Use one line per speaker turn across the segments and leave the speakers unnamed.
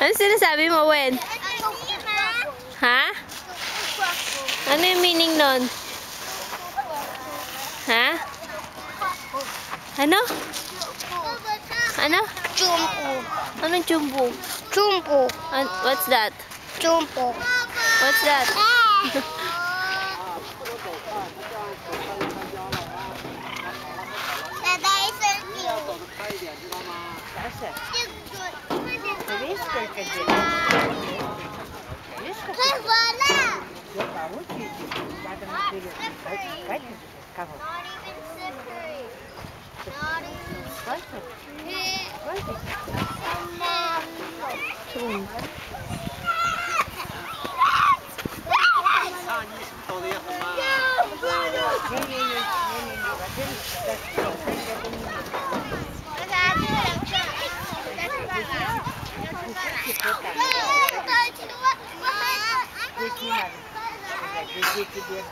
Ano sinasabi mo, Wen? Ha? Ano yung meaning nun? Ha? Ano? Ano?
Jumbo.
Anong jumbo?
Jumbo.
What's that?
Jumbo.
What's that?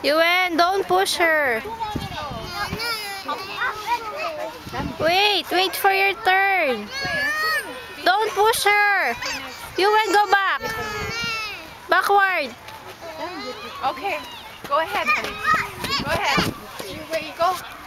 Yuen, don't push her. Wait for your turn. Don't push her. Yuen, go back. Backward.
Okay, go ahead, honey. Go ahead. Go.